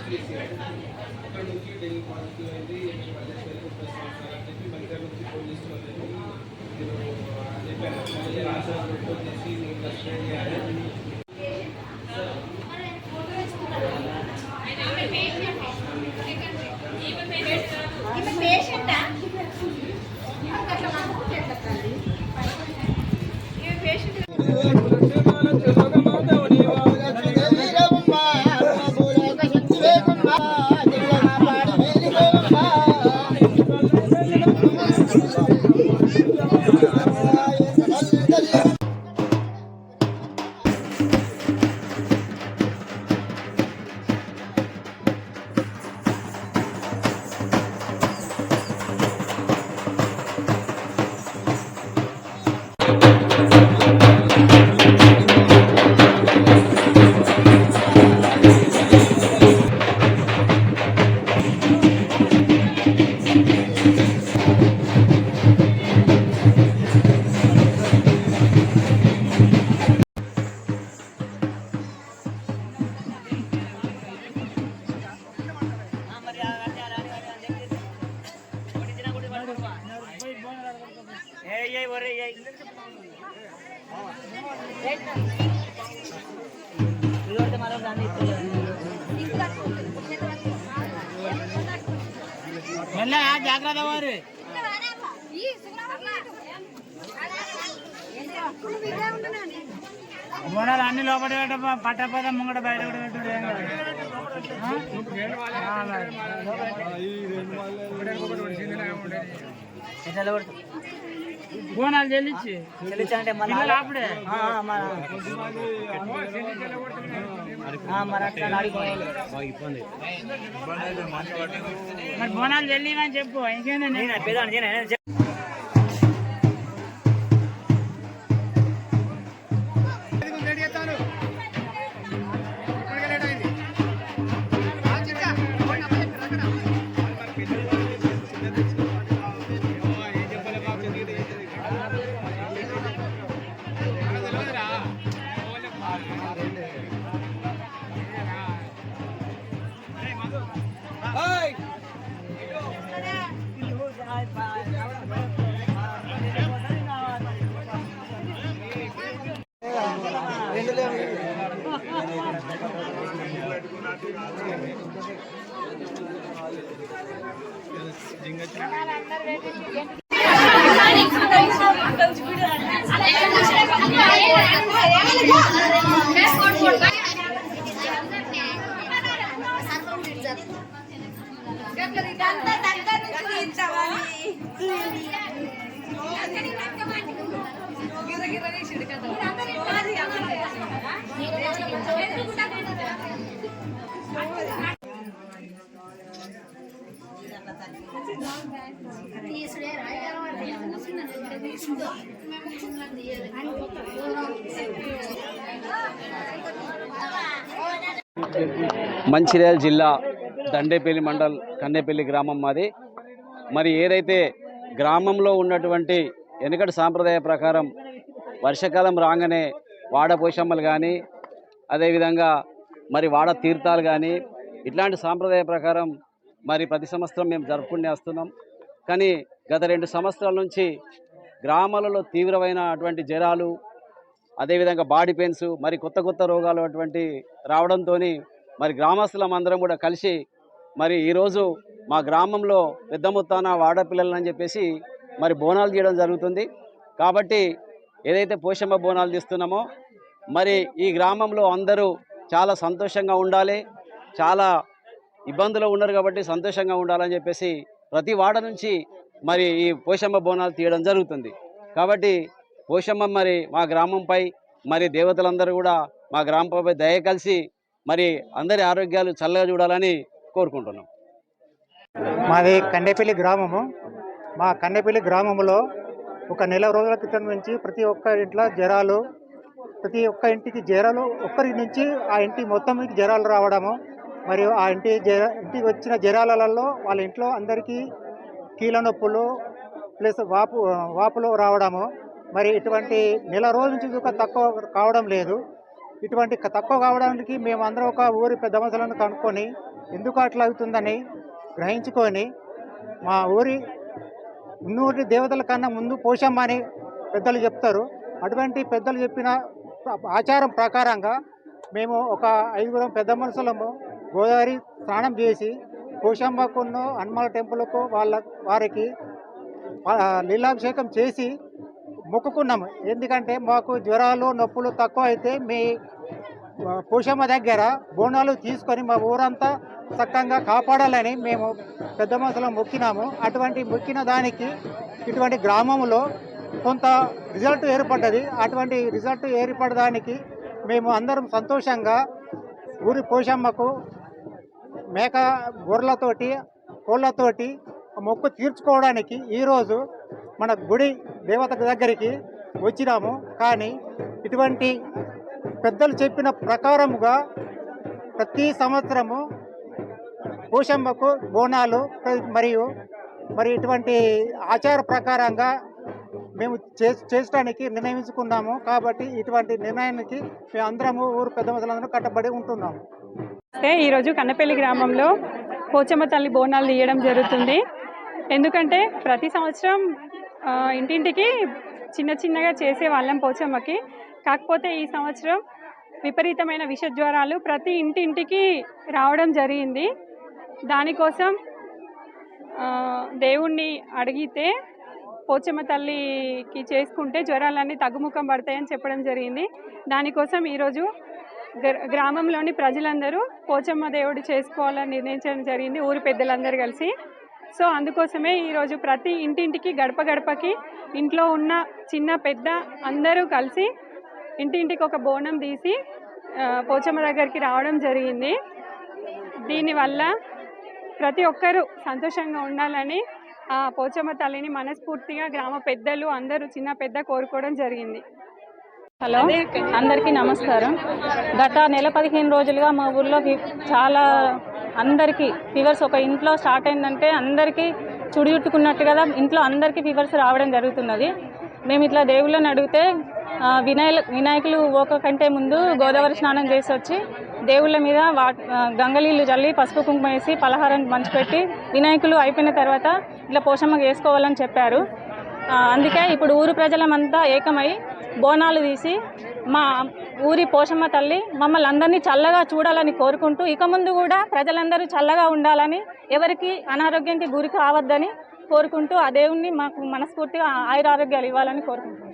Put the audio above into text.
అక్కడ నుంచి ఢిల్లీ పాజిటివ్ అయింది. మేము మల్లేశ్వరి 30 సంవత్సరాలు అని చెప్పి మధ్య నుంచి పోలీసు వాళ్ళని మీరు చెప్పారు. మళ్ళీ రాష్ట్రాలు రిపోర్ట్ చేసి మీరు సస్పెండ్ చేయాలి. జాగ్రత్త వారు బోనాలు అన్ని లోపల పట్టపోతే ముంగట బయట కూడా పెట్టుడు ఏం కాదు. బోనాలు చెల్లించి అంటే అప్పుడే మరి బోనాలు చెల్లిమని చెప్పు. ఇంకేందండి మంచిర్యాల జిల్లా దండేపల్లి మండల్ కన్నేపల్లి గ్రామం మాది. మరి ఏదైతే గ్రామంలో ఉన్నటువంటి వెనుకటి సాంప్రదాయ ప్రకారం వర్షాకాలం రాగానే వాడ పోషమ్మలు కానీ, అదేవిధంగా మరి వాడ తీర్థాలు కానీ, ఇట్లాంటి సాంప్రదాయ ప్రకారం మరి ప్రతి సంవత్సరం మేము జరుపుకునే వస్తున్నాం. కానీ గత 2 సంవత్సరాల నుంచి గ్రామాలలో తీవ్రమైనటువంటి జ్వరాలు, అదేవిధంగా బాడీ పెయిన్స్, మరి కొత్త రోగాలు అటువంటి రావడంతో మరి గ్రామస్తులం అందరం కూడా కలిసి మరి ఈరోజు మా గ్రామంలో పెద్ద మొత్తాన వాడపిల్లలని చెప్పేసి మరి బోనాలు చేయడం జరుగుతుంది. కాబట్టి ఏదైతే పోషమ్మ బోనాలు తీస్తున్నామో మరి ఈ గ్రామంలో అందరూ చాలా సంతోషంగా ఉండాలి, చాలా ఇబ్బందులు ఉన్నారు కాబట్టి సంతోషంగా ఉండాలని చెప్పేసి ప్రతి వాడ నుంచి మరి ఈ పోషమ్మ బోనాలు తీయడం జరుగుతుంది. కాబట్టి పోషమ్మ మరి మా గ్రామంపై మరి దేవతలందరూ కూడా మా గ్రామంపై దయ కలిసి మరి అందరి ఆరోగ్యాలు చల్లగా చూడాలని కోరుకుంటున్నాం. మాది కన్నెపల్లి గ్రామము. మా కన్నెపల్లి గ్రామంలో ఒక నెల రోజుల క్రితం నుంచి ప్రతి ఒక్క ఇంట్లో జ్వరాలు, ప్రతి ఒక్క ఇంటికి జ్వరాలు, ఒక్కరి నుంచి ఆ ఇంటి మొత్తం జ్వరాలు రావడము, మరియు ఆ ఇంటికి వచ్చిన జ్వరాలలో వాళ్ళ ఇంట్లో అందరికీ కీళ్ళ నొప్పులు ప్లస్ వాపులు రావడము. మరి ఇటువంటి నెల రోజుల నుంచి తక్కువ కావడం లేదు. ఇటువంటి తక్కువ కావడానికి మేము అందరం ఒక ఊరి పెద్ద మనుషులను కనుక్కొని ఎందుకు అట్లా అవుతుందని గ్రహించుకొని మా ఊరి ఉన్నూరి దేవతల కన్నా ముందు పోషమ్మ అని పెద్దలు చెప్తారు. అటువంటి పెద్దలు చెప్పిన ఆచారం ప్రకారంగా మేము ఒక 5 పెద్ద మనుషులము గోదావరి స్నానం చేసి పోషమ్మకును హనుమాల టెంపుల్కు వారికి లీలాభిషేకం చేసి మొక్కుకున్నాము. ఎందుకంటే మాకు జ్వరాలు నొప్పులు తక్కువ అయితే మీ పోషమ్మ దగ్గర బోనాలు తీసుకొని మా ఊరంతా చక్కగా కాపాడాలని మేము పెద్ద మనుషులు మొక్కినాము. అటువంటి మొక్కిన దానికి ఇటువంటి గ్రామంలో కొంత రిజల్ట్ ఏర్పడ్డది. అటువంటి రిజల్ట్ ఏర్పడడానికి మేము అందరం సంతోషంగా ఊరి పోషమ్మకు మేక గొర్రెలతోటి కోళ్ళతోటి మొక్కు తీర్చుకోవడానికి ఈరోజు మన గుడి దేవత దగ్గరికి వచ్చినాము. కానీ ఇటువంటి పెద్దలు చెప్పిన ప్రకారముగా ప్రతి సంవత్సరము పోషమ్మకు బోనాలు మరి ఇటువంటి ఆచార ప్రకారంగా మేము చేయడానికి నిర్ణయించుకున్నాము. కాబట్టి ఇటువంటి నిర్ణయానికి మేము అందరము ఊరు పెద్ద మనుషులందరూ కట్టబడి ఉంటున్నాము. ఈరోజు కన్నపల్లి గ్రామంలో పోచమ్మ తల్లి బోనాలు తీయడం జరుగుతుంది. ఎందుకంటే ప్రతి సంవత్సరం ఇంటింటికి చిన్నగా చేసే వాళ్ళం పోచమ్మకి. కాకపోతే ఈ సంవత్సరం విపరీతమైన విష జ్వరాలు ప్రతి ఇంటింటికి రావడం జరిగింది. దానికోసం దేవుణ్ణి అడిగితే పోచమ్మ తల్లికి చేసుకుంటే జ్వరాలన్నీ తగ్గుముఖం పడతాయని చెప్పడం జరిగింది. దానికోసం ఈరోజు గ్రామంలోని ప్రజలందరూ పోచమ్మ దేవుడు చేసుకోవాలని నిర్ణయించడం జరిగింది, ఊరి పెద్దలందరూ కలిసి. సో అందుకోసమే ఈరోజు ప్రతి ఇంటింటికి గడపకి ఇంట్లో ఉన్న చిన్న పెద్ద అందరూ కలిసి ఇంటింటికి ఒక బోనం తీసి పోచమ్మ దగ్గరికి రావడం జరిగింది. దీనివల్ల ప్రతి ఒక్కరూ సంతోషంగా ఉండాలని ఆ పోచమ్మ తల్లిని మనస్ఫూర్తిగా గ్రామ పెద్దలు అందరూ చిన్న పెద్ద కోరుకోవడం జరిగింది. హలో, అందరికీ నమస్కారం. గత నెల 15 రోజులుగా మా ఊర్లో చాలా అందరికీ ఫీవర్స్, ఒక ఇంట్లో స్టార్ట్ అయిందంటే అందరికీ చుడియుట్టుకున్నట్టు కదా ఇంట్లో అందరికీ ఫీవర్స్ రావడం జరుగుతున్నది. మేము ఇట్లా దేవుళ్ళని అడిగితే వినాయకులు ఒక కంటే ముందు గోదావరి స్నానం చేసి వచ్చి దేవుళ్ళ మీద గంగలీళ్ళు చల్లి పసుపు కుంకుమ వేసి పలహారం పంచిపెట్టి వినాయకులు అయిపోయిన తర్వాత ఇట్లా పోషమ్మకి వేసుకోవాలని చెప్పారు. అందుకే ఇప్పుడు ఊరు ప్రజలమంతా ఏకమై బోనాలు తీసి మా ఊరి పోషమ్మ తల్లి మమ్మల్ని అందరినీ చల్లగా చూడాలని కోరుకుంటూ ఇక ముందు కూడా ప్రజలందరూ చల్లగా ఉండాలని, ఎవరికి అనారోగ్యానికి గురి కావద్దని కోరుకుంటూ ఆ దేవుణ్ణి మాకు మనస్ఫూర్తిగా ఆయురారోగ్యాలు ఇవ్వాలని కోరుకుంటున్నాం.